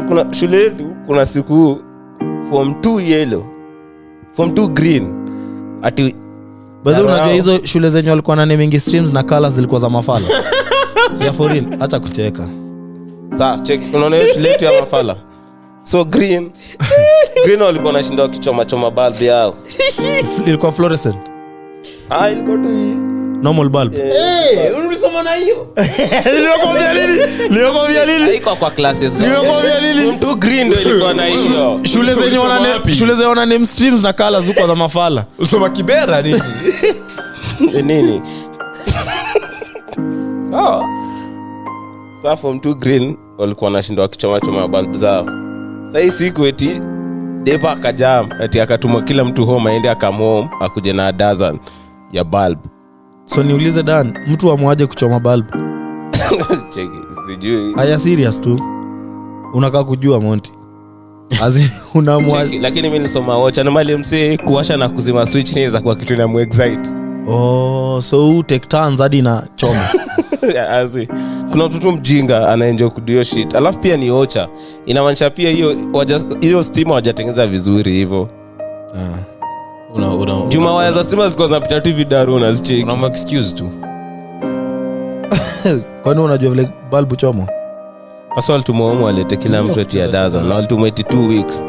Kuna shule yetu kuna siku form 2 yellow, form 2 green. Ati bado unajua hizo shule zenye walikuwa na naming streams na colors zilikuwa za mafala. Ya for real, acha kucheka. Sasa check, unaona shule yetu ya mafala. So green walikuwa wanashinda wakichoma bulb yao. Ilikuwa fluorescent. Ilikuwa tu normal bulb. Unisoma na hiyo. Nilikwambia nini? Haiko kwa classes. Nilikwambia nini? Form 2 green ndio ilikuwa na hiyo. Shule zenye wana name streams na colors huko za mafala. Usoma Kibera nini? Nini? Sasa form 2 green walikuwa wanashinda wakichoma bulb zao. Sasa hii siku eti Depa akajam eti akatumwa kila mtu home aende akamhome akuje na dozen ya bulb. So niulize Dan, mtu amwaje kuchoma bulb? Cheki, sijui. Aya serious tu. Unakaa kujua Monty. Azi unamwaje. Lakini mimi nilisoma watch na mali msee kuwasha na kuzima switch ni za kwa kitu na mu-excite. So you take turns hadi na choma. Azi. Kuna mtu mjinga anaenjoy kudio shit. Alafu pia ni ocha. Inamaanisha pia hiyo stima hawajatengeneza vizuri hivyo. Juma waya za stima ziko zinapita tu vidaru unazicheki. Una excuse tu. Kwani unajua vile bulb choma? Sasa walitumwa walete kila mtu ati ya dozen na walitumwa 2 weeks.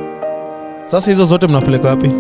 Sasa hizo zote mnapeleka wapi?